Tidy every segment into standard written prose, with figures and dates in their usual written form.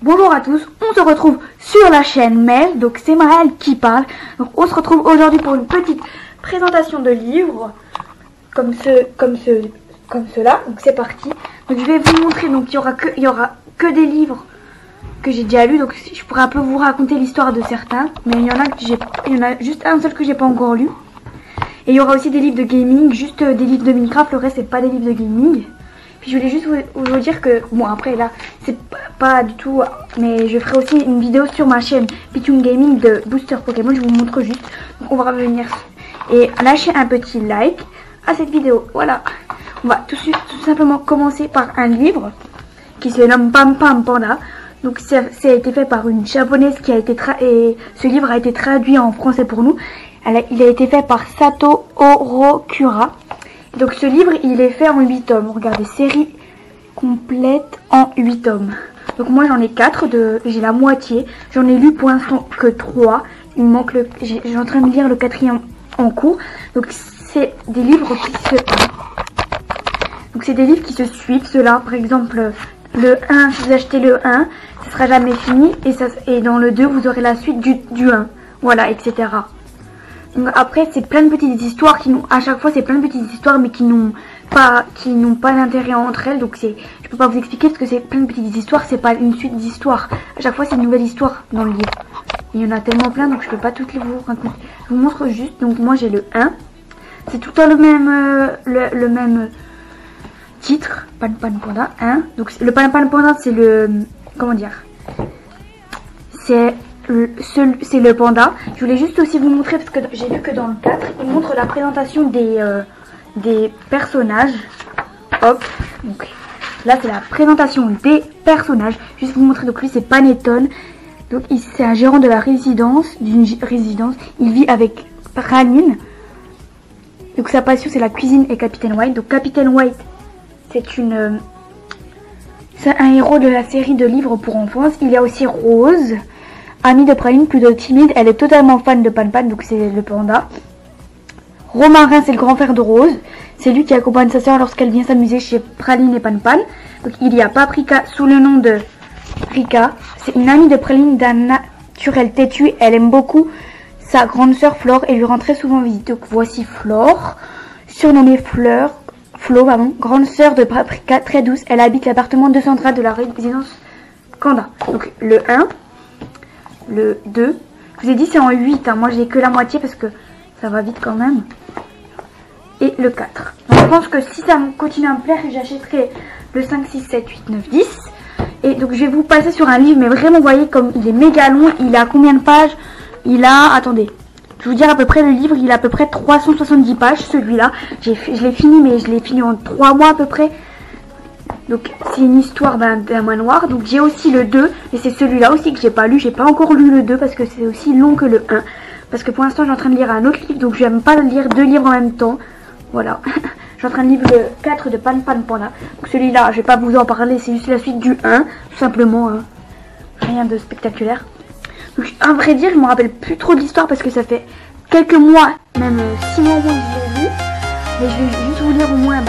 Bonjour à tous, on se retrouve sur la chaîne Mel, donc c'est Maëlle qui parle. Donc on se retrouve aujourd'hui pour une petite présentation de livres, comme cela. Donc c'est parti. Donc je vais vous montrer, donc il y aura que des livres que j'ai déjà lus, donc je pourrais un peu vous raconter l'histoire de certains, mais il y en a juste un seul que j'ai pas encore lu. Et il y aura aussi des livres de gaming, juste des livres de Minecraft, le reste c'est pas des livres de gaming. Puis je voulais juste vous dire que, bon après là, c'est pas du tout, mais je ferai aussi une vidéo sur ma chaîne Pitoon Gaming de Booster Pokémon, je vous montre juste. Donc on va revenir et lâcher un petit like à cette vidéo, voilà. On va tout simplement commencer par un livre qui se nomme Pam Pam Panda. Donc ça a été fait par une japonaise qui a été et ce livre a été traduit en français pour nous. Il a été fait par Sato Orokura. Donc ce livre, il est fait en 8 tomes. Regardez, série complète en 8 tomes. Donc moi j'en ai 4, j'ai la moitié. J'en ai lu pour l'instant que 3. Il me manque j'ai en train de lire le 4e en cours. Donc c'est des livres qui se suivent. Ceux-là, par exemple, le 1, si vous achetez le 1, ce sera jamais fini. Et dans le 2, vous aurez la suite du 1. Voilà, etc. Donc après c'est plein de petites histoires à chaque fois c'est plein de petites histoires mais qui n'ont pas d'intérêt entre elles, donc je peux pas vous expliquer parce que c'est plein de petites histoires, c'est pas une suite d'histoires. À chaque fois c'est une nouvelle histoire dans le livre. Il y en a tellement plein donc je peux pas toutes les vous raconter. Je vous montre juste, donc moi j'ai le 1. C'est tout le temps le même titre, Pan Pan Panda 1. Donc le Pan Pan Panda c'est comment dire, c'est le panda. Je voulais juste aussi vous montrer parce que j'ai vu que dans le 4 il montre la présentation des personnages. Hop, donc là c'est la présentation des personnages. Juste vous montrer, donc lui c'est Panettone. Donc c'est un gérant de la d'une résidence. Il vit avec Praline. Donc sa passion c'est la cuisine et Capitaine White. Donc Capitaine White c'est un héros de la série de livres pour enfants. Il y a aussi Rose, amie de Praline, plutôt timide, elle est totalement fan de Pan Pan, donc c'est le panda. Romarin, c'est le grand frère de Rose. C'est lui qui accompagne sa soeur lorsqu'elle vient s'amuser chez Praline et Pan Pan. Donc il y a Paprika sous le nom de Rika. C'est une amie de Praline d'un naturel têtu. Elle aime beaucoup sa grande sœur Flore et lui rend très souvent visite. Donc voici Flore, surnommée Flo, grande sœur de Paprika, très douce. Elle habite l'appartement 230 de la résidence Kanda. Donc le 1. Le 2, je vous ai dit c'est en 8, hein. Moi j'ai que la moitié parce que ça va vite quand même. Et le 4. Donc je pense que si ça continue à me plaire, j'achèterai le 5, 6, 7, 8, 9, 10. Et donc je vais vous passer sur un livre, mais vraiment vous voyez comme il est méga long. Il a combien de pages? Il a, attendez, je vais vous dire à peu près le livre, il a à peu près 370 pages celui-là. Je l'ai fini, mais je l'ai fini en 3 mois à peu près. Donc c'est une histoire d'un manoir. Donc j'ai aussi le 2, et c'est celui-là aussi que j'ai pas lu. J'ai pas encore lu le 2 parce que c'est aussi long que le 1. Parce que pour l'instant je suis en train de lire un autre livre, donc je n'aime pas lire 2 livres en même temps. Voilà. Je suis en train de lire le 4 de Pan Pan Panda. Donc celui-là, je vais pas vous en parler, c'est juste la suite du 1, tout simplement. Rien de spectaculaire. Donc à vrai dire, je me rappelle plus trop de l'histoire parce que ça fait quelques mois, même 6 mois au moins que je l'ai lu. Mais je vais juste vous lire au moins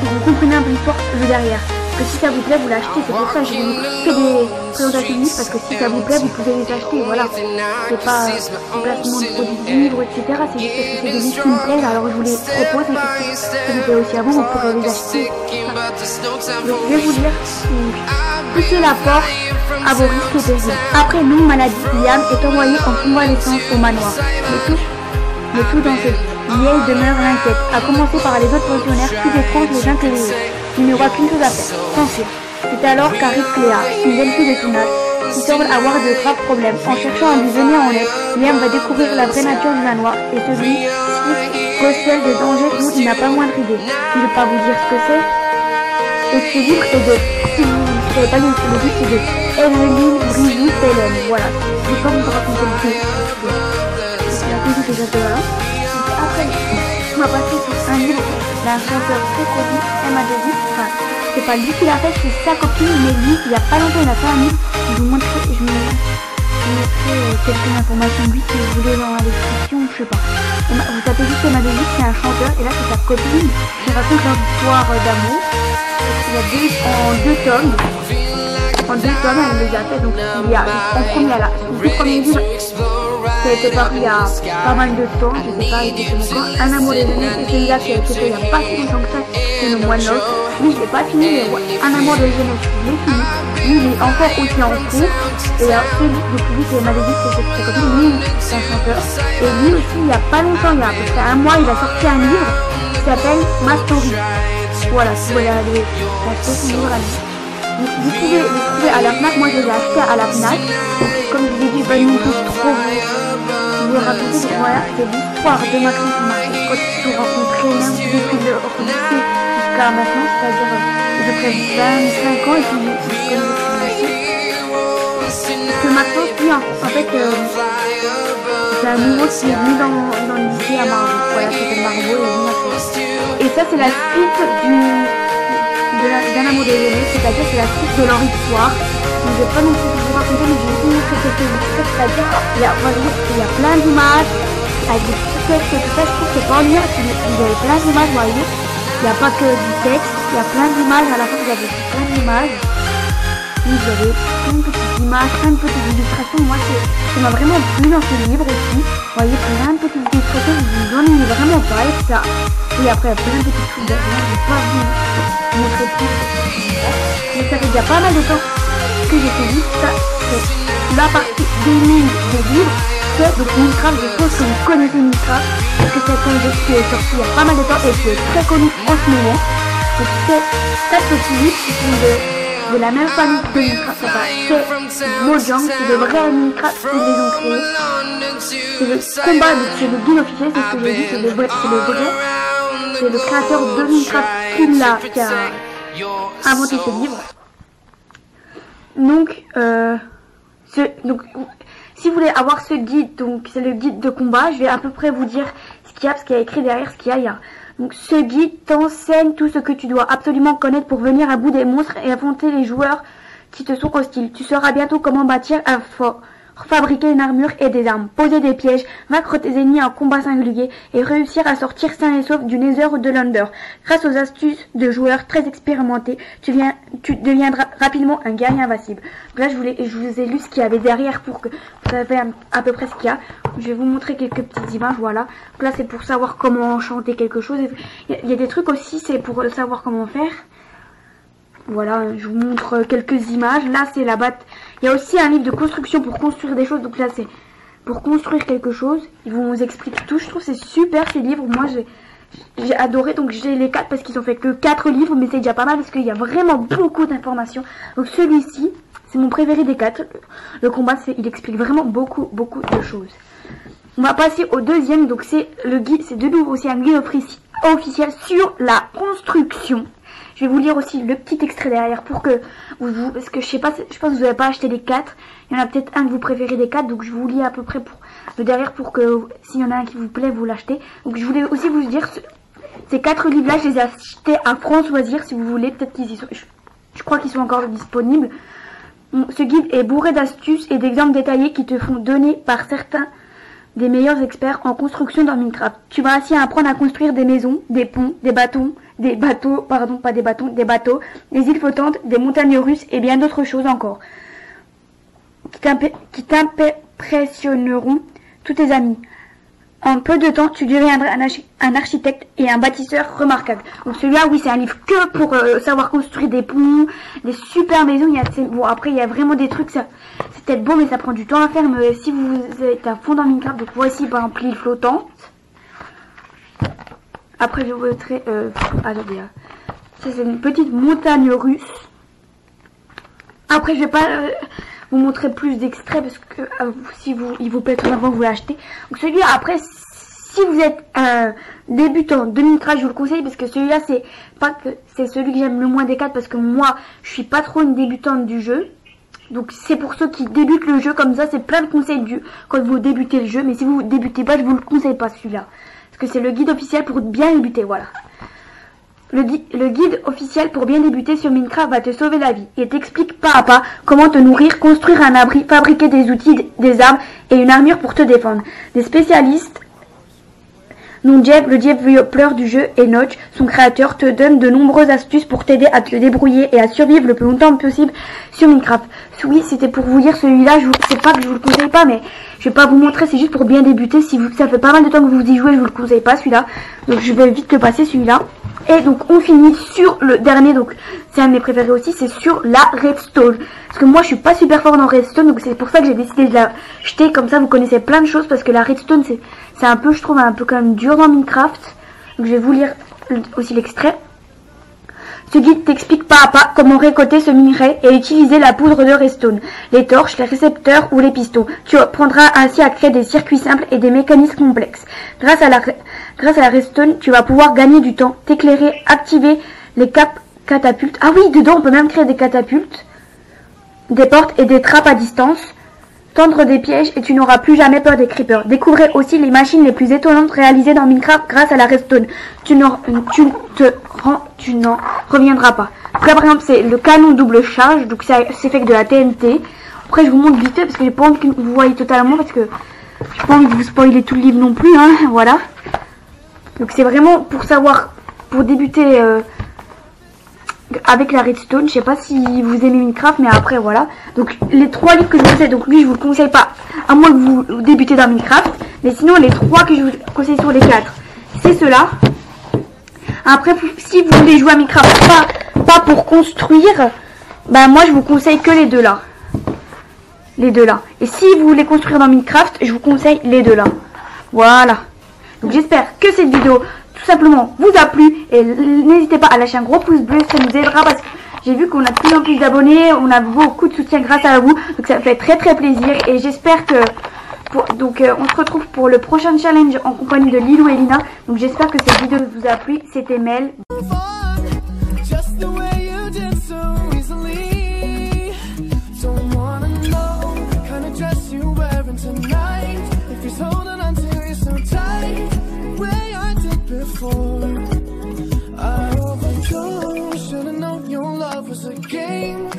donc vous comprenez un peu l'histoire derrière. Parce que si ça vous plaît, vous l'achetez. C'est pour ça que je vous fais des présentations de livres. Parce que si ça vous plaît, vous pouvez les acheter. Voilà. C'est pas un placement de produits de livres, etc. C'est juste parce que c'est des livres qui me plaisent. Alors je vous les propose. Et si ça vous plaît aussi à vous, vous pourrez les acheter. Donc je vais vous dire. Poussez la porte à vos risques et périls. Après nous, maladie, Liam est envoyé en convalescence au manoir. Le tout dans cette vieille demeure l'inquiète, à commencer par les autres pensionnaires plus étranges les uns que les autres. Il n'y aura qu'une chose à faire, s'enfuir. C'est alors qu'arrive Cléa, une jeune fille de son âge, qui semble avoir de graves problèmes. En cherchant à lui venir en aide, Liam va découvrir la vraie nature du manoir et celui recèle de dangers dont il n'a pas moindre idée. Je ne vais pas vous dire ce que c'est. Et ce livre est de, si vous ne savez pas le livre, c'est de Emeline Brizou-Pellen. Voilà, je ne vais pas vous raconter le film. C'est la musique déjà de là. Après, on va passer sur un livre d'un chanteur très connu, Emma Davis. Enfin, c'est pas lui qui l'a fait, c'est sa copine, mais lui, il y a pas longtemps, il a fait un livre. Je vais vous montrer, mettrai quelques informations de lui si vous voulez dans la description, je sais pas. Vous tapez juste Emma Davis, c'est un chanteur, et là c'est sa copine qui raconte leur histoire d'amour. Il y a en deux tomes. En deux tomes, elle les a fait, donc il y a en premier, là, son tout premier livre qui a été paru il y a pas mal de temps, je sais pas exactement quand, Un amour des années, c'est celui-là qui a été fait il y a pas si longtemps que ça, c'est le mois de novembre. Lui je l'ai pas fini, mais ouais, Un amour des jeunesse, je l'ai fini. Lui il est encore aussi en cours, et celui de public c'est Malédique, c'est sa copine, lui c'est un chanteur. Et lui aussi il y a pas longtemps, il y a à peu près un mois, il a sorti un livre qui s'appelle Ma Story. Voilà, si vous voulez aller acheter son livre à lui. Vous pouvez les trouver à la FNAC, moi je les ai achetés à la FNAC. Comme je vous ai dit, je vais pas trop vous raconter, donc voilà, c'est l'histoire de Maxence et Marcel quand ils se sont rencontrés, même depuis le lycée jusqu'à maintenant, c'est-à-dire à peu près 25 ans, et puis ils se connaissent depuis le lycée. Que Maxence, lui, en fait, c'est un nouveau qui est venu dans le lycée à Marbeau. Voilà, c'était Marbeau et Maxence. Et ça, c'est la suite d'un amour de jeunesse, c'est-à-dire c'est la suite de leur histoire. Donc, je vais pas non plus vous raconter, mais je vais vous montrer quelques extraits, c'est-à-dire il y a plein d'images avec des petits textes et tout ça. Je trouve que c'est pas ennuyeux, vous avez plein d'images, vous voyez. Il n'y a pas que du texte, il y a plein d'images. À la fin, vous avez plein d'images. Vous avez plein de petites images, plein de petites illustrations. Moi, ça m'a vraiment plu dans ce livre aussi. Vous voyez, plein de petites illustrations, vous vous ennuyez vraiment pas avec ça. Et après, il y a plein de petites trucs derrière, je vais pas vous montrer plus. Mais ça fait déjà pas mal de temps que j'ai fait juste ça. C'est la partie gaming des livres. C'est donc Minecraft, je pense que vous connaissez Minecraft. Parce que c'est un jeu qui est sorti il y a pas mal de temps et qui est très connu en ce moment. Donc c'est 4 petits livres qui sont de la même famille que Minecraft. C'est Mojang, c'est le vrai Minecraft qu'ils les ont créés. C'est le combat, c'est le guide officiel, c'est ce que j'ai dit, c'est le vrai. C'est le créateur de Minecraft qui a inventé ce livre. Donc, si vous voulez avoir ce guide, donc c'est le guide de combat, je vais à peu près vous dire ce qu'il y a écrit derrière, ce qu'il y a. Donc ce guide t'enseigne tout ce que tu dois absolument connaître pour venir à bout des monstres et affronter les joueurs qui te sont hostiles. Tu sauras bientôt comment bâtir un fort, fabriquer une armure et des armes, poser des pièges, vaincre tes ennemis en combat singulier et réussir à sortir sain et sauf du Nether ou de l'Under. Grâce aux astuces de joueurs très expérimentés, tu deviendras rapidement un guerrier invincible. Là, je vous ai lu ce qu'il y avait derrière pour que vous sachiez à peu près ce qu'il y a. Je vais vous montrer quelques petites images, voilà. Donc là, c'est pour savoir comment enchanter quelque chose. Il y a des trucs aussi, c'est pour savoir comment faire. Voilà, je vous montre quelques images. Là, c'est la batte. Il y a aussi un livre de construction pour construire des choses. Donc là, c'est pour construire quelque chose. Ils vous expliquent tout. Je trouve que c'est super ces livres. Moi, j'ai adoré. Donc j'ai les 4 parce qu'ils ont fait que 4 livres. Mais c'est déjà pas mal parce qu'il y a vraiment beaucoup d'informations. Donc celui-ci, c'est mon préféré des 4. Le combat, il explique vraiment beaucoup de choses. On va passer au deuxième. Donc c'est le guide. C'est de nouveau aussi un guide officiel sur la construction. Je vais vous lire aussi le petit extrait derrière pour que vous parce que je pense que vous n'avez pas acheté les 4. Il y en a peut-être un que vous préférez des 4, donc je vous lis à peu près pour le derrière pour que s'il y en a un qui vous plaît, vous l'achetez. Donc je voulais aussi vous dire ces 4 livres là, je les ai achetés à France Loisirs si vous voulez, peut-être qu'ils y sont. Je crois qu'ils sont encore disponibles. Ce guide est bourré d'astuces et d'exemples détaillés qui te font donner par certains des meilleurs experts en construction dans Minecraft. Tu vas ainsi apprendre à construire des maisons, des ponts, des bateaux, des îles flottantes, des montagnes russes et bien d'autres choses encore qui t'impressionneront tous tes amis. En peu de temps, tu deviendras un architecte et un bâtisseur remarquable. Donc celui-là, oui, c'est un livre que pour savoir construire des ponts, des super maisons. Bon, après, il y a vraiment des trucs, c'est peut-être beau, mais ça prend du temps à faire. Mais si vous êtes à fond dans Minecraft, donc voici par exemple l'île flottante. Après, je vous montrerai... attendez, ça c'est une petite montagne russe. Après, je vais pas vous montrer plus d'extraits parce que si il vous plaît tout avant, vous l'achetez. Donc celui-là, après, si vous êtes un débutant de Minecraft, je vous le conseille parce que celui-là, c'est celui que j'aime le moins des 4 parce que moi, je suis pas trop une débutante du jeu. Donc c'est pour ceux qui débutent le jeu comme ça, c'est plein de conseils quand vous débutez le jeu. Mais si vous débutez pas, je vous le conseille pas celui-là. Parce que c'est le guide officiel pour bien débuter, voilà. Le guide officiel pour bien débuter sur Minecraft va te sauver la vie et t'explique pas à pas comment te nourrir, construire un abri, fabriquer des outils, des armes et une armure pour te défendre. Des spécialistes, dont Jeff, le développeur du jeu, et Notch, son créateur, te donnent de nombreuses astuces pour t'aider à te débrouiller et à survivre le plus longtemps possible sur Minecraft. Oui, c'était pour vous lire celui-là, c'est pas que je vous le conseille pas, mais je vais pas vous montrer, c'est juste pour bien débuter. Si ça fait pas mal de temps que vous y jouez, je vous le conseille pas celui-là. Donc je vais vite le passer celui-là. Et donc on finit sur le dernier, donc c'est un de mes préférés aussi, c'est sur la redstone. Parce que moi je suis pas super fort dans redstone, donc c'est pour ça que j'ai décidé de la jeter, comme ça vous connaissez plein de choses, parce que la redstone c'est un peu, je trouve, un peu quand même dur dans Minecraft. Donc je vais vous lire aussi l'extrait. Ce guide t'explique pas à pas comment récolter ce minerai et utiliser la poudre de redstone, les torches, les récepteurs ou les pistons. Tu apprendras ainsi à créer des circuits simples et des mécanismes complexes. Grâce à la redstone, tu vas pouvoir gagner du temps, t'éclairer, activer les catapultes. Ah oui, dedans on peut même créer des catapultes, des portes et des trappes à distance, tendre des pièges et tu n'auras plus jamais peur des creepers. Découvrez aussi les machines les plus étonnantes réalisées dans Minecraft grâce à la redstone. Tu n'en reviendras pas. Donc là par exemple c'est le canon double charge, donc c'est fait avec de la TNT. Après je vous montre vite fait parce que j'ai pas envie que vous voyez totalement, parce que j'ai pas envie de vous spoiler tout le livre non plus, hein, voilà. Donc c'est vraiment pour savoir, pour débuter avec la redstone. Je sais pas si vous aimez Minecraft, mais après voilà. Donc les 3 livres que je vous conseille, donc lui je vous le conseille pas à moins que vous débutez dans Minecraft, mais sinon les 3 que je vous conseille sur les 4, c'est ceux-là. Après si vous voulez jouer à Minecraft pas pour construire, bah moi je vous conseille que les deux là. Les deux là. Et si vous voulez construire dans Minecraft, je vous conseille les deux là. Voilà. Donc j'espère que cette vidéo tout simplement vous a plu, et n'hésitez pas à lâcher un gros pouce bleu, ça nous aidera, parce que j'ai vu qu'on a de plus en plus d'abonnés, on a beaucoup de soutien grâce à vous, donc ça me fait très très plaisir. Et j'espère que on se retrouve pour le prochain challenge en compagnie de Lilou et Lina. Donc j'espère que cette vidéo vous a plu. C'était Mel.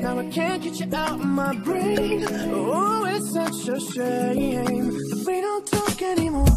Now I can't get you out of my brain. Oh, it's such a shame that we don't talk anymore.